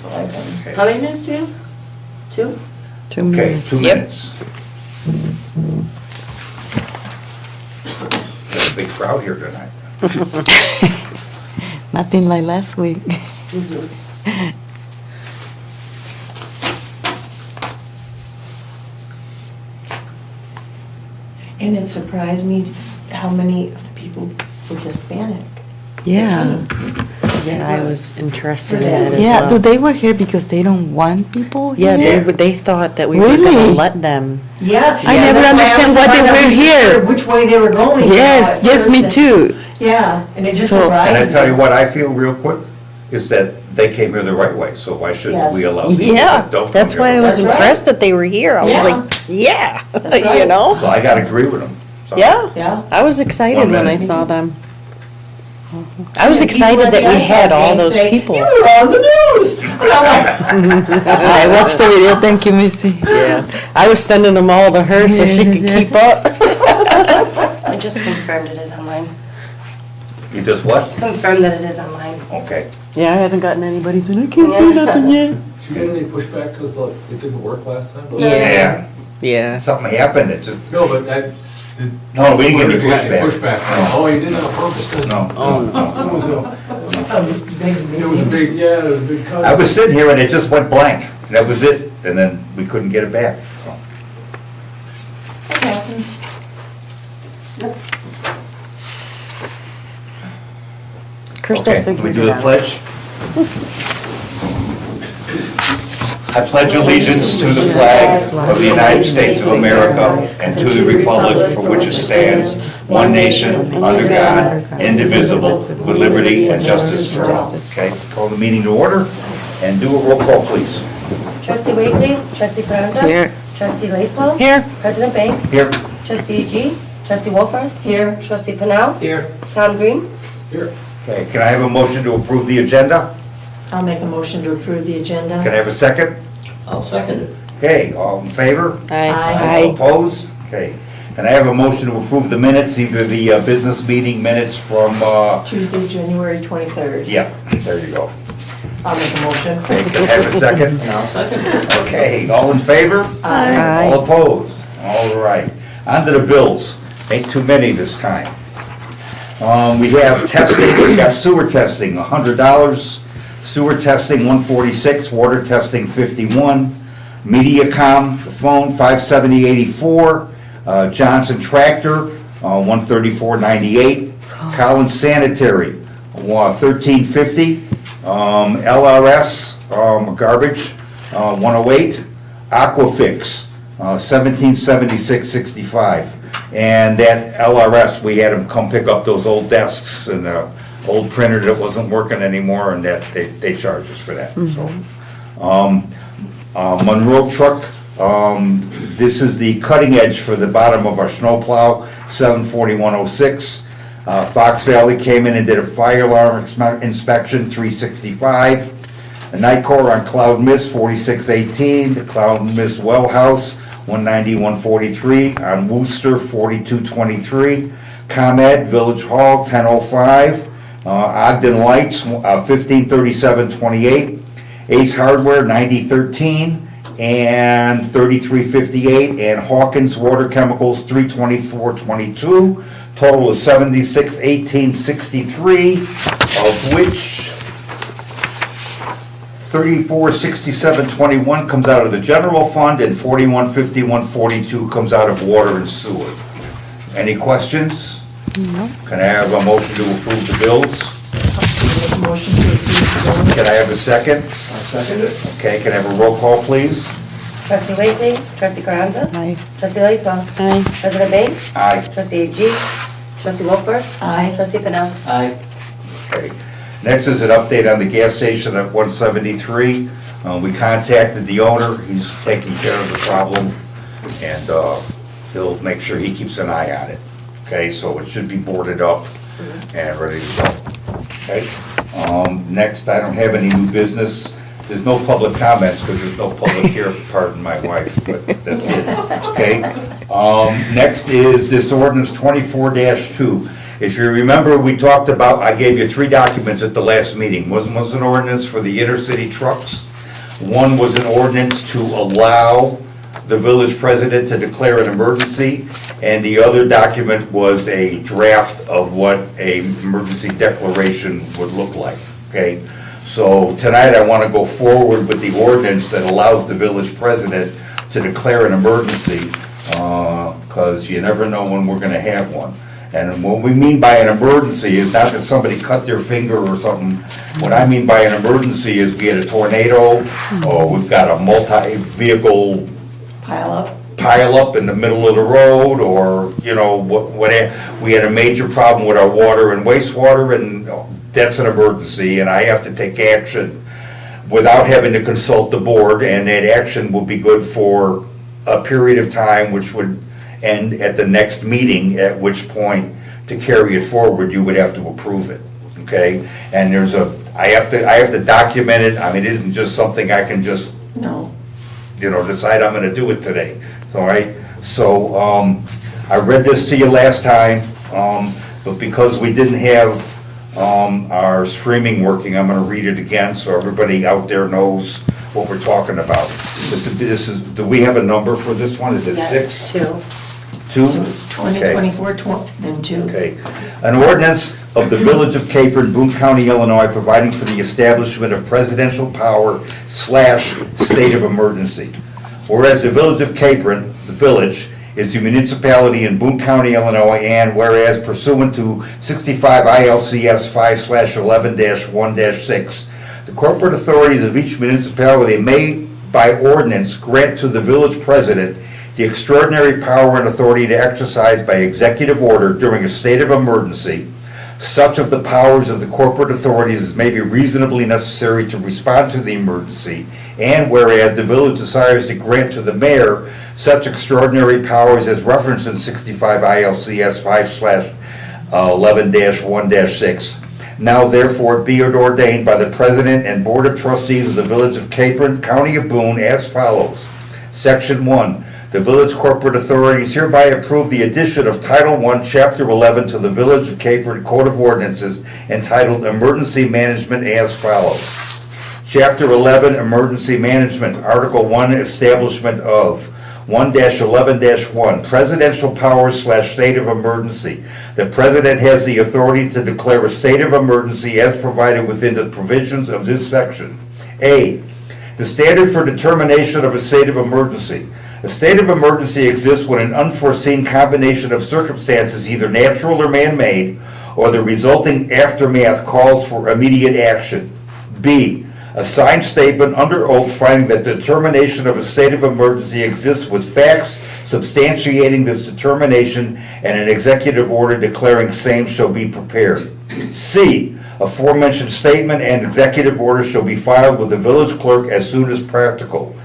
so I can. How many minutes do you have? 2? 2 Okay, minutes. 2 Yep. minutes. There's a big crowd here tonight. Nothing like last week. And it surprised me how many of the people were Hispanic. Yeah. Yeah, I was interested in that as Yeah, well. so they were here because they don't want people Yeah, here? they thought that we were gonna Really? let them. Yeah. I never understand why they were here. Which way they were going. Yes, yes, me too. Yeah, and it just So- surprised me. And I tell you what I feel real quick, is that they came here the right way, so why shouldn't we Yes. allow people Yeah, that don't come that's here why I the was That's right. impressed that they were here. I was Yeah. like, yeah, That's you right. know? So I gotta agree with them. So- Yeah, Yeah. I was excited One when I minute. saw them. I was And people excited at that the we outside had all bank those say, people. "You were on the news." And I'm like, I watched the video, thank you, Missy. Yeah, I was sending them all to her so she could Yeah. keep up. I just confirmed it is online. You just what? Confirmed that it is online. Okay. Yeah, I haven't gotten anybody saying, I can't see nothing yet. Did you get any pushback because it didn't work last time? Yeah, Yeah. something happened, it just, No, but I. no, we didn't get any Pushback. pushback. Oh, you did it on purpose? No. Oh, no. It was a, big it was a big, yeah, it was a big cut. I was sitting here and it just went blank, that was it, and then we couldn't get it back, so. It happens. Crystal Okay, figured we it do the out. pledge? I pledge allegiance to the flag of the United States of America and to the republic for which it stands, one nation, under God, indivisible, with liberty and justice for all. Okay, call the meeting to order and do a roll call, please. Trustee Wakely, trustee Parenza. Here. Trustee Lacewell. Here. President Bank, Here, trustee G, trustee Wolford. Here. Trustee Pennell, Here. Tom Green. Here. okay, can I have a motion to approve the agenda? I'll make a motion to approve the agenda. Can I have a second? I'll second it. Okay, all in favor? Aye. All opposed? Okay. And I have a motion to approve the minutes, either the business meeting minutes from, Tuesday, January 23rd. yeah, there you go. I'll make a motion. Okay, can I have a second? And I'll second it. Okay, all in favor? Aye. All opposed? All right. On to the bills. Ain't too many this time. We have testing, we got sewer testing, $100. Sewer testing, $146. Water testing, $51. MediaCom, the phone, $570.84. Johnson Tractor, $134.98. Collins Sanitary, $13.50. LRS, garbage, $108. Aquafix, $1776.65. And that LRS, we had them come pick up those old desks and the old printer that wasn't working anymore, and that they charged us for that, so. Monroe Truck, this is the cutting edge for the bottom of our snowplow, $741.06. Fox Valley came in and did a fire alarm inspection, $365. A Nightcore on Cloud Mist, $46.18. The Cloud Mist Well House, $190-143. On Worcester, $42.23. ComEd Village Hall, $10.05. Ogden Lights, $1537.28. Ace Hardware, $90.13 and $33.58. And Hawkins Water Chemicals, $324.22. Total is $76.18.63, of which $34.67.21 comes out of the general fund and $41.51.42 comes out of water and sewer. Any questions? No. Can I have a motion to approve the bills? Make a motion to approve the agenda. Can I have a second? I'll second it. Okay, can I have a roll call, please? Trustee Wakely, trustee Parenza. Aye. Trustee Lacewell. Aye. President Bank, Aye. trustee G, trustee Wolford. Aye. Trustee Pennell. Aye. Okay. Next is an update on the gas station at 173. We contacted the owner, he's taking care of the problem, and he'll make sure he keeps an eye on it. Okay, so it should be boarded up and ready to go. Okay. Next, I don't have any new business. There's no public comments because there's no public here, pardon my wife, but that's it. Okay. Next is this ordinance 24-2. If you remember, we talked about, I gave you 3 documents at the last meeting. Was an ordinance for the intercity trucks, One was an ordinance to allow the village president to declare an emergency, and the other document was a draft of what a emergency declaration would look like, okay? So tonight I want to go forward with the ordinance that allows the village president to declare an emergency, because you never know when we're going to have one. And what we mean by an emergency is not that somebody cut their finger or something. What I mean by an emergency is we had a tornado, or we've got a multi-vehicle Pile up. in the middle of the road, or, you know, we had a major problem with our water and wastewater, and that's an emergency, and I have to take action without having to consult the board, and that action will be good for a period of time, which would end at the next meeting, at which point, to carry it forward, you would have to approve it, okay? And I have to document it. I mean, it isn't just something I can just, No. you know, decide I'm gonna do it today, all right? So, I read this to you last time, but because we didn't have, our streaming working, I'm gonna read it again, so everybody out there knows what we're talking about. Do we have a number for this one? Is it 6? 2. 2? So it's 20, Okay. 24, then 2. Okay. An ordinance of the Village of Capron, Boone County, Illinois, providing for the establishment of presidential power / state of emergency. Whereas the Village of Capron, the village, is the municipality in Boone County, Illinois, and whereas pursuant to 65 ILCS 5/11-1-6, the corporate authorities of each municipality may, by ordinance, grant to the village president the extraordinary power and authority to exercise by executive order during a state of emergency such of the powers of the corporate authorities as may be reasonably necessary to respond to the emergency, and whereas the village desires to grant to the mayor such extraordinary powers as referenced in 65 ILCS 5/11-1-6, now therefore be it ordained by the President and Board of Trustees of the Village of Capron, County of Boone, as follows. Section 1. The village corporate authorities hereby approve the addition of Title I, Chapter 11 to the Village of Capron Code of Ordinances entitled Emergency Management as follows. Chapter 11, Emergency Management, Article 1, Establishment of 1-11-1, Presidential Powers / State of Emergency. The President has the authority to declare a state of emergency as provided within the provisions of this section. A. The standard for determination of a state of emergency. A state of emergency exists when an unforeseen combination of circumstances, either natural or man-made, or the resulting aftermath calls for immediate action. B. A signed statement under oath finding that the determination of a state of emergency exists with facts substantiating this determination and an executive order declaring same shall be prepared. C. Aforementioned statement and executive order shall be filed with the village clerk as soon as practical.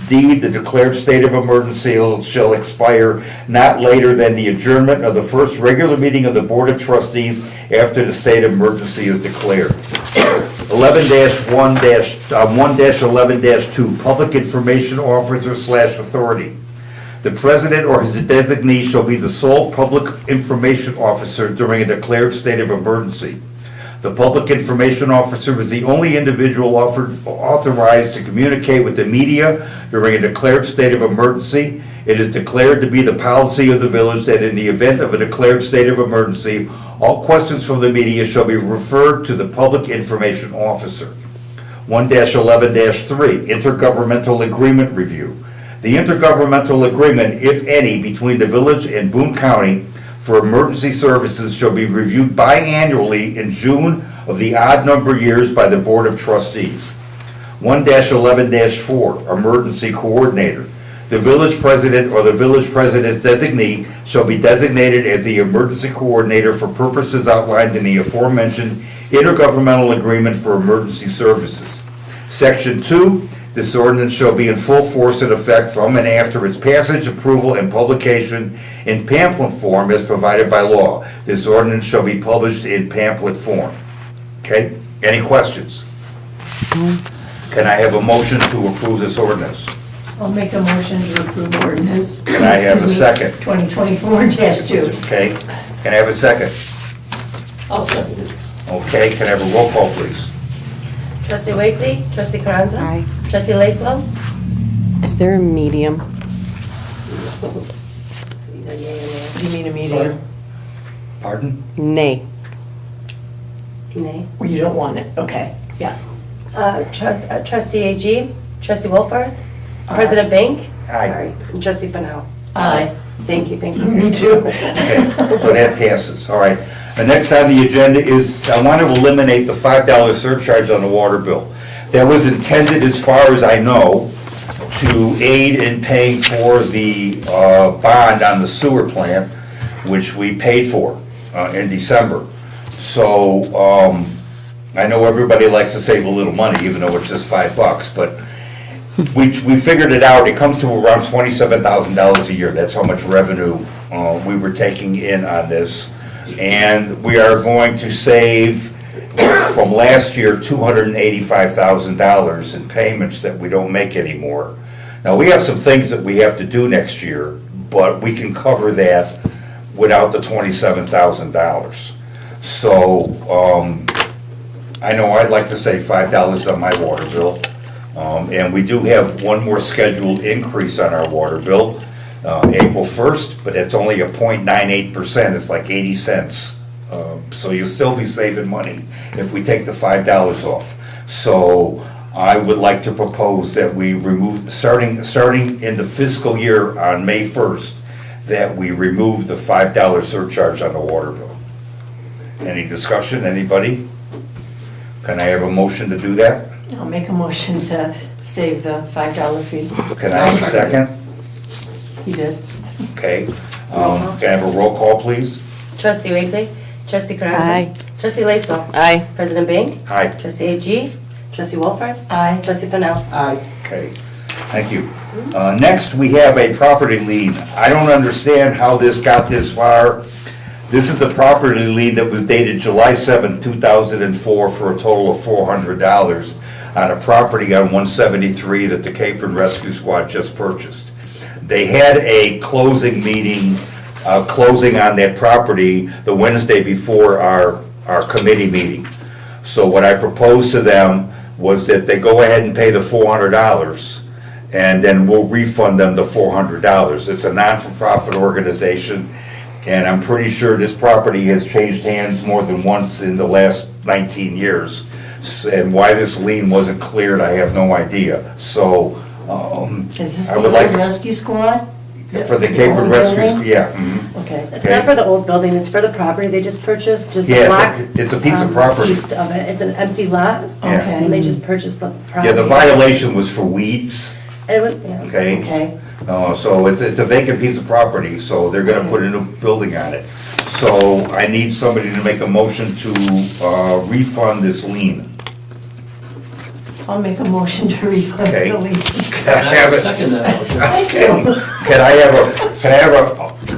D, the declared state of emergency shall expire not later than the adjournment of the first regular meeting of the Board of Trustees after the state of emergency is declared. 1-11-2, Public Information Officer / Authority. The President or his designee shall be the sole public information officer during a declared state of emergency. The Public Information Officer is the only individual authorized to communicate with the media during a declared state of emergency. It is declared to be the policy of the village that in the event of a declared state of emergency, all questions from the media shall be referred to the Public Information Officer. 1-11-3, Intergovernmental Agreement Review. The intergovernmental agreement, if any, between the village and Boone County for emergency services shall be reviewed biannually in June of the odd number years by the Board of Trustees. 1-11-4, Emergency Coordinator. The village president or the village president's designee shall be designated as the emergency coordinator for purposes outlined in the aforementioned intergovernmental agreement for emergency services. Section 2, this ordinance shall be in full force and effect from and after its passage, approval, and publication in pamphlet form as provided by law. This ordinance shall be published in pamphlet form. Okay? Any questions? Can I have a motion to approve this ordinance? I'll make a motion to approve ordinance. Can I have a second? 2024-2. Okay? Can I have a second? I'll second it. Okay, can I have a roll call, please? Trustee Wakely, Trustee Carranza. Aye. Trustee Lacewell? Is there a medium? It's either yea or What do you mean a Sorry. medium? Pardon? Nay. nay. Well, you don't want it, okay, yeah. Trustee AG? Trustee Wolford? President Bank? Aye. Sorry. And Trustee Panel? Aye. Thank you, thank you. Me too. Okay, so that passes, all right. The next on the agenda is, I want to eliminate the $5 surcharge on the water bill. That was intended, as far as I know, to aid in paying for the bond on the sewer plant, which we paid for in December. So, I know everybody likes to save a little money, even though it's just $5, but we figured it out. It comes to around $27,000 a year. That's how much revenue we were taking in on this. And we are going to save from last year $285,000 in payments that we don't make anymore. Now, we have some things that we have to do next year, but we can cover that without the $27,000. So, I know I'd like to save $5 on my water bill. And we do have one more scheduled increase on our water bill, April 1st, but it's only a 0.98%, it's like 80 cents. So you'll still be saving money if we take the $5 off. So I would like to propose that we remove, starting in the fiscal year on May 1st, that we remove the $5 surcharge on the water bill. Any discussion, anybody? Can I have a motion to do that? I'll make a motion to save the $5 fee. Can I have a second? You did. Okay. Can I have a roll call, please? Trustee Wakely? Trustee Carranza? Aye. Trustee Lacewell? Aye. President Bank? Aye. Trustee AG? Trustee Wolford? Aye. Trustee Panel? Aye. Okay, thank you. Next, we have a property lien. I don't understand how this got this far. This is a property lien that was dated July 7, 2004 for a total of $400 on a property on 173 that the Capron Rescue Squad just purchased. They had a closing meeting, closing on that property the Wednesday before our committee meeting. So what I proposed to them was that they go ahead and pay the $400, and then we'll refund them the $400. It's a non-for-profit organization, and I'm pretty sure this property has changed hands more than once in the last 19 years. And why this lien wasn't cleared, I have no idea. So, Is this I the would like old to- rescue squad? for the old Capron Rescue, building? yeah. mhm. Okay. It's not for the old building, it's for the property they just purchased, just Yeah, a block. it's a piece of property. East of it, it's an empty lot, Yeah. and they just purchased the property. Yeah, the violation was for weeds, It was, yeah. okay? Okay. So it's a vacant piece of property, so they're gonna put a new building on it. So I need somebody to make a motion to refund this lien. I'll make a motion to refund Okay. the lien. Can I I have will it? second that motion. Okay. Can I have a,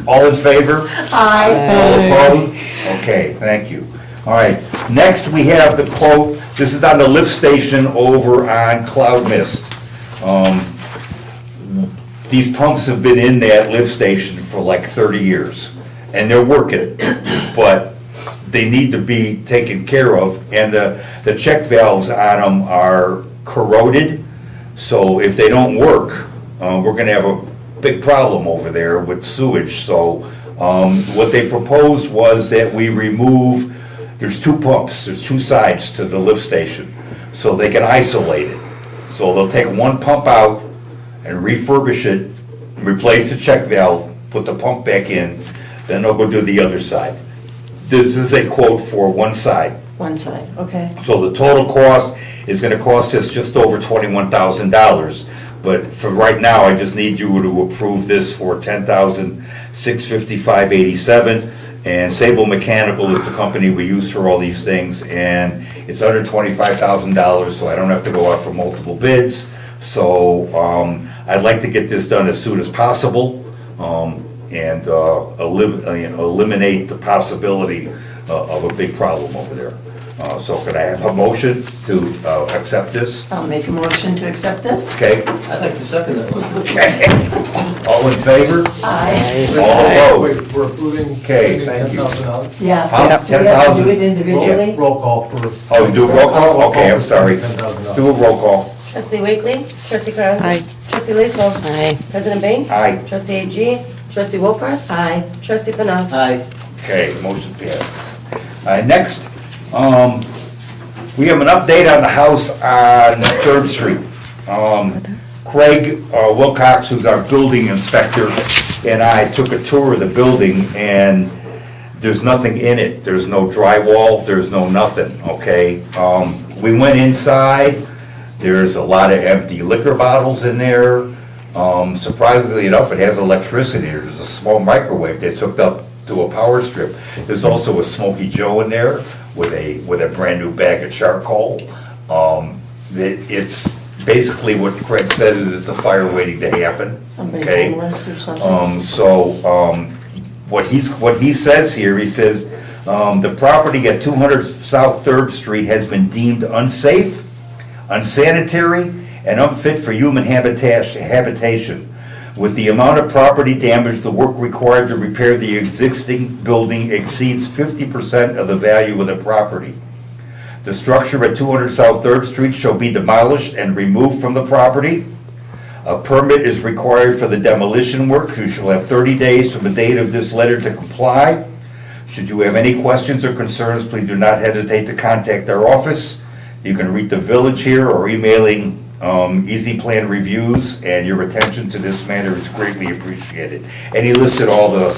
all in favor? Aye. All opposed? Okay, thank you. All right, next we have the quote, this is on the lift station over on Cloud Mist. These pumps have been in that lift station for like 30 years, and they're working, but they need to be taken care of, and the check valves on them are corroded, so if they don't work, we're gonna have a big problem over there with sewage. So what they proposed was that we remove, there's two pumps, there's two sides to the lift station, so they can isolate it. So they'll take one pump out and refurbish it, replace the check valve, put the pump back in, then they'll go do the other side. This is a quote for one side. One side, okay. So the total cost is gonna cost us just over $21,000. But for right now, I just need you to approve this for $10,655.87. And Sable Mechanical is the company we use for all these things, and it's under $25,000, so I don't have to go out for multiple bids. So, I'd like to get this done as soon as possible, and eliminate the possibility of a big problem over there. So could I have a motion to accept this? I'll make a motion to accept this. Okay, I'd like to second that motion. okay. All in favor? Aye. All opposed? Wait, we're approving Okay, thank you. $10,000. Yeah. Huh? Do we have to do 10,000? it individually? Roll call for. Oh, you do a roll call? Okay, I'm sorry. $10,000. Do a roll call. Trustee Wakely, trustee Kravitz, Aye. trustee Lislow, Aye. President Bain, Aye. trustee AG, trustee Wolford, Aye. trustee Panal. Aye. Okay, motion passes. Next, we have an update on the house on 3rd Street. Craig Wilcox, who's our building inspector, and I took a tour of the building, and there's nothing in it. There's no drywall, there's no nothing, okay? We went inside, there's a lot of empty liquor bottles in there. Surprisingly enough, it has electricity. There's a small microwave that's hooked up to a power strip. There's also a Smoky Joe in there with a brand-new bag of charcoal. It's basically what Craig said, it's a fire waiting to happen. Somebody okay? homeless or something. What he says here, he says, the property at 200 South 3rd Street has been deemed unsafe, unsanitary, and unfit for human habitation. With the amount of property damage, the work required to repair the existing building exceeds 50% of the value of the property. The structure at 200 South 3rd Street shall be demolished and removed from the property. A permit is required for the demolition work. You shall have 30 days from the date of this letter to comply. Should you have any questions or concerns, please do not hesitate to contact our office. You can reach the village here or emailing Easy Plan Reviews, and your attention to this matter is greatly appreciated. And he listed all the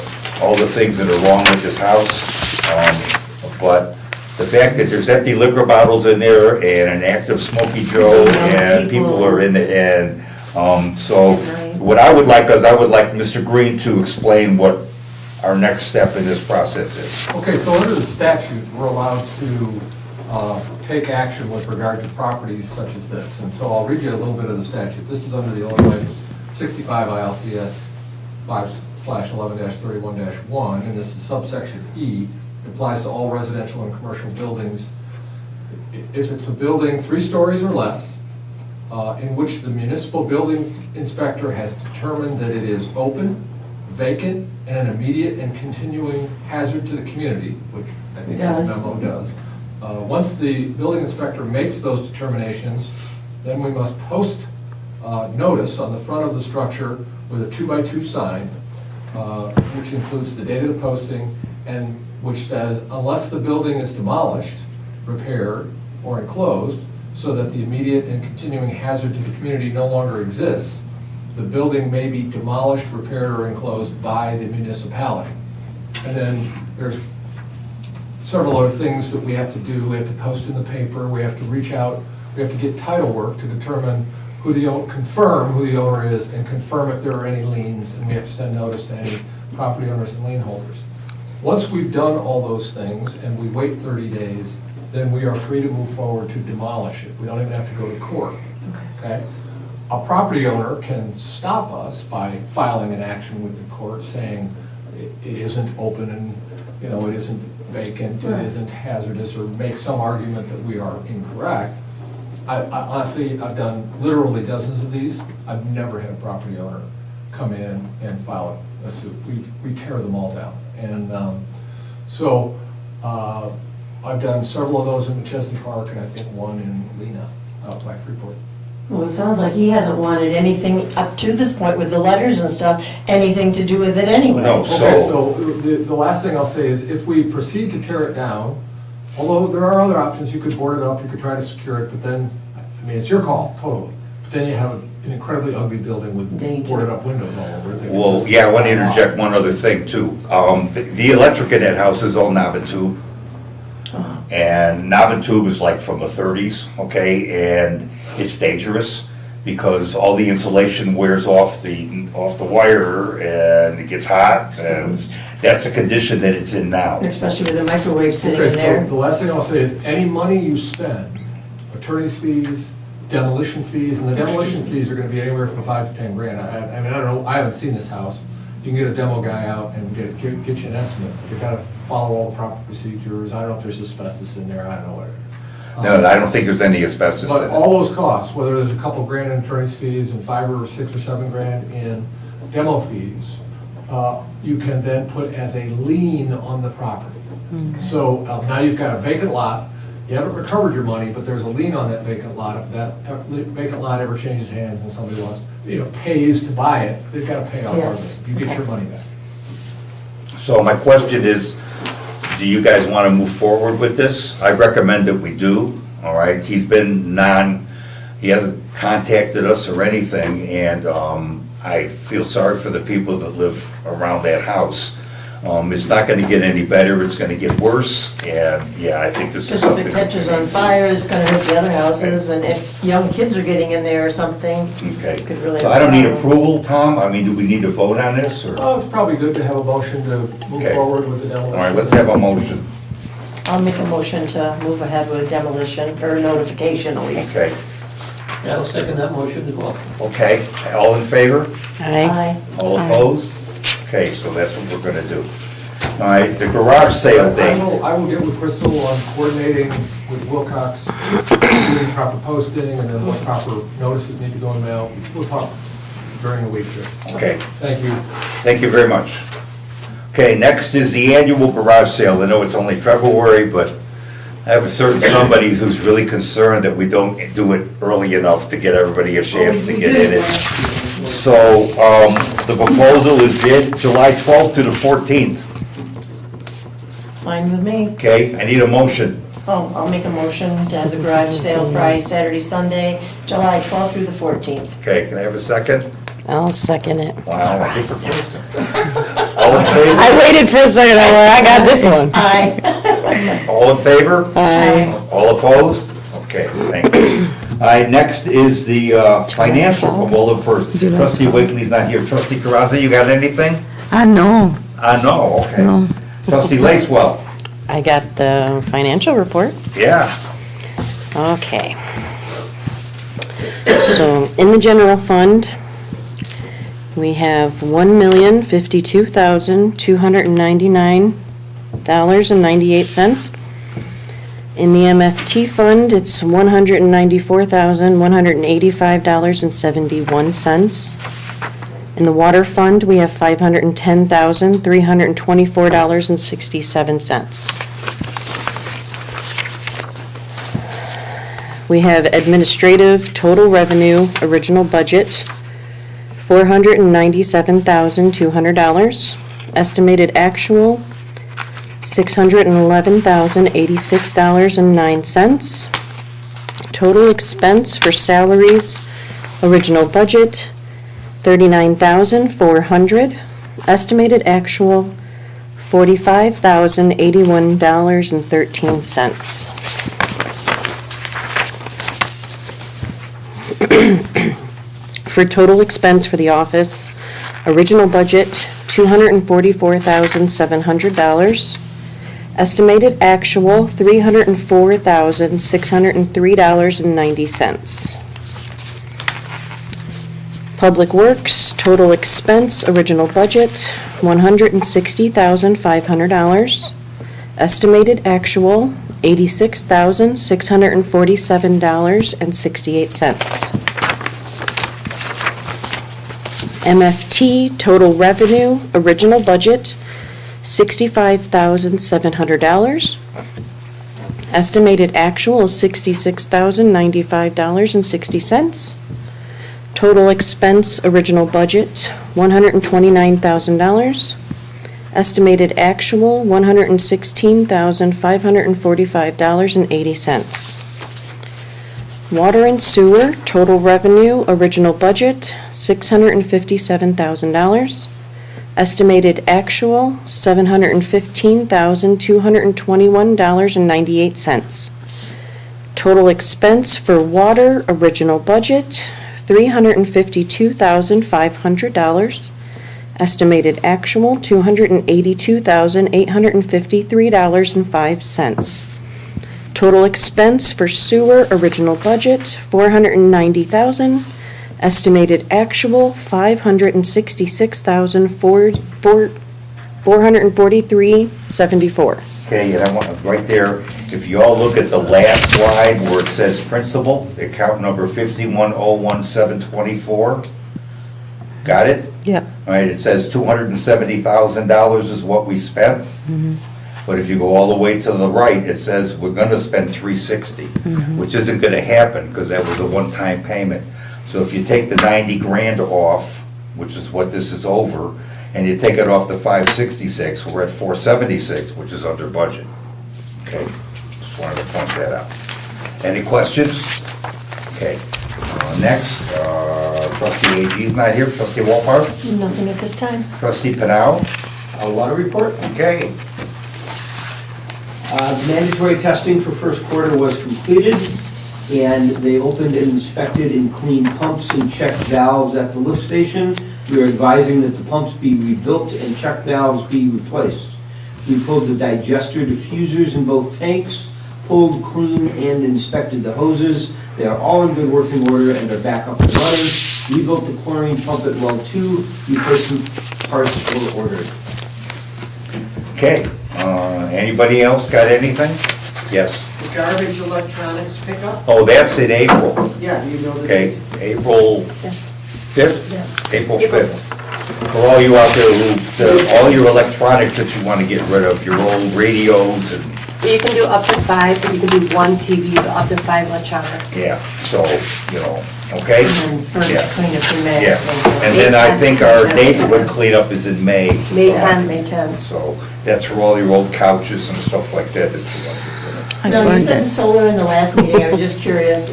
things that are wrong with this house. But the fact that there's empty liquor bottles in there and an active Smoky Joe and people are in it, and so what I would like is I would like Mr. Green to explain what our next step in this process is. Okay, so under the statute, we're allowed to take action with regard to properties such as this. And so I'll read you a little bit of the statute. This is under the Illinois 65 ILCS 5/11-31-1, and this is subsection E. It applies to all residential and commercial buildings. If it's a building 3 stories or less, in which the municipal building inspector has determined that it is open, vacant, and an immediate and continuing hazard to the community, which I think the memo does. Once the building inspector makes those determinations, then we must post notice on the front of the structure with a 2x2 sign, which includes the date of the posting, and which says, unless the building is demolished, repaired, or enclosed, so that the immediate and continuing hazard to the community no longer exists, the building may be demolished, repaired, or enclosed by the municipality. And then there's several other things that we have to do. We have to post in the paper, we have to reach out, we have to get title work to determine confirm who the owner is and confirm if there are any liens, and we have to send notice to any property owners and lien holders. Once we've done all those things and we wait 30 days, then we are free to move forward to demolish it. We don't even have to go to court, okay? A property owner can stop us by filing an action with the court saying it isn't open and, it isn't vacant, it isn't hazardous, or make some argument that we are incorrect. I honestly, I've done literally dozens of these. I've never had a property owner come in and file a suit. We tear them all down. And I've done several of those in McChesney Park, and I think one in Lena, out by Freeport. Well, it sounds like he hasn't wanted anything up to this point with the letters and stuff, anything to do with it anyway. No. Okay, so the last thing I'll say is if we proceed to tear it down, although there are other options, you could board it up, you could try to secure it, but then, it's your call, totally. But then you have an incredibly ugly building with Danger. boarded up windows all over it. Well, yeah, I want to interject one other thing too. The electric in that house is all knob and tube. And knob and tube is like from the 30s, okay, and it's dangerous because all the insulation wears off the wire and it gets hot, and that's the condition that it's in now. Especially with the microwave sitting in Okay, so there. the last thing I'll say is any money you spend, attorney's fees, demolition fees, and the demolition fees are gonna be anywhere from $5 to $10 grand. I don't know, I haven't seen this house. You can get a demo guy out and get you an estimate. But you gotta follow all the proper procedures. I don't know if there's asbestos in there, I don't know what. No, I don't think there's any asbestos in But it. all those costs, whether there's a couple grand in attorney's fees and $5 or $6 or $7 grand in demo fees, you can then put as a lien on the property. So now you've got a vacant lot, You haven't recovered your money, but there's a lien on that vacant lot. If that vacant lot ever changes hands and somebody wants, pays to buy it, they've got to pay off part of Yes. it. You get your money back. So my question is, do you guys want to move forward with this? I recommend that we do, all right? He hasn't contacted us or anything, and I feel sorry for the people that live around that house. It's not going to get any better, it's going to get worse, and yeah, I think this is Just if something. it catches on fire, it's gonna hit the other houses, and if young kids are getting in there or something, Okay, it could really. so I don't need approval, Tom? I mean, do we need to vote on this, or? Oh, it's probably good to have a motion to move Okay. forward with the demolition. All right, let's have a motion. I'll make a motion to move ahead with demolition, or notification at least. Okay, Yeah, I'll second that motion as well. okay, all in favor? Aye. All opposed? Okay, so that's what we're gonna do. All right, the garage sale date. I will get with Crystal on coordinating with Wilcox, doing proper posting, and then what proper notices need to go in the mail. We'll talk during the week here. Okay, Thank you. thank you very much. Okay, next is the annual garage sale. I know it's only February, but I have a certain somebody who's really concerned that we don't do it early enough to get everybody a chance to get in it. So, the proposal is July 12th to the 14th. Fine with me. Okay, I need a motion. Oh, I'll make a motion to have the garage sale Friday, Saturday, Sunday, July 12th through the 14th. Okay, can I have a second? I'll second it. Wow, a different person. All in favor? I waited for a second, I'm like, I got this one. Aye. All in favor? Aye. All opposed? Okay, thank you. All right, next is the financial, well, first, trustee Wakely's not here. Trustee Caraza, you got anything? No. No, okay. No. Trustee Lacewell? I got the financial report. Yeah. Okay. So, in the general fund, we have $1,052,299.98. In the MFT fund, it's $194,185.71. In the water fund, we have $510,324.67. We have administrative total revenue, original budget, $497,200. Estimated actual, $611,086.09. Total expense for salaries, original budget, $39,400. Estimated actual, $45,081.13. For total expense for the office, original budget, $244,700. Estimated actual, $304,603.90. Public Works, total expense, original budget, $160,500. Estimated actual, $86,647.68. MFT, total revenue, original budget, $65,700. Estimated actual is $66,095.60. Total expense, original budget, $129,000. Estimated actual, $116,545.80. Water and sewer, total revenue, original budget, $657,000. Estimated actual, $715,221.98. Total expense for water, original budget, $352,500. Estimated actual, $282,853.05. Total expense for sewer, original budget, $490,000. Estimated actual, $566,443.74. Okay, and I want, right there, if you all look at the last slide where it says principal, account number 5101724. Got it? Yep. All right, it says $270,000 is what we spent. But if you go all the way to the right, it says we're gonna spend 360, which isn't gonna happen, because that was a one-time payment. So if you take the 90 grand off, which is what this is over, and you take it off the 566, we're at 476, which is under budget. Okay, just wanted to point that out. Any questions? Okay, next, trustee AG's not here, trustee Wolfhard, Nothing at this time. trustee Panal, Water report. okay. Mandatory testing for first quarter was completed, and they opened and inspected and cleaned pumps and checked valves at the lift station. We are advising that the pumps be rebuilt and check valves be replaced. We pulled the digester diffusers in both tanks, pulled, cleaned, and inspected the hoses. They are all in good working order and are back up and running. Rebuilt the chlorine pump at well 2, replacement parts were ordered. Okay, anybody else got anything? Yes. The garbage electronics pickup? Oh, that's in April, Yeah, you know the okay, date? April 5th? April 5th. For all you out there who, all your electronics that you want to get rid of, your old radios and, You can do up to 5, but you can do 1 TV, but up to 5 electronics. yeah, so, you know, okay? And then first Yeah. cleanup in May. Yeah, and then I think our neighborhood cleanup is in May. May So- 10th. May 10th. So that's for all your old couches and stuff like that that you want to get rid of. I No, you learned said that. solar in the last meeting, I was just curious,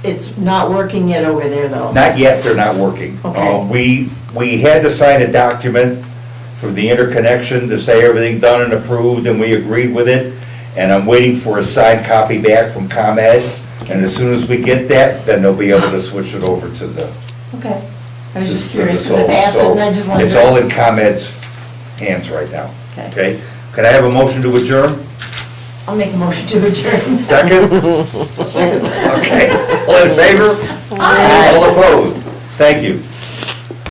it's not working yet over there, though? Not yet, they're not working. Okay. We had to sign a document for the interconnection to say everything done and approved, and we agreed with it. And I'm waiting for a signed copy back from ComEd, and as soon as we get that, then they'll be able to switch it over to the. Okay, I was just to curious, the because I solar. passed it and I just So wanted it's to... all in ComEd's hands right now, Okay. okay? Can I have a motion to adjourn? I'll make a motion to adjourn. Second? Second. Okay, all in favor? Aye. All opposed? Thank you.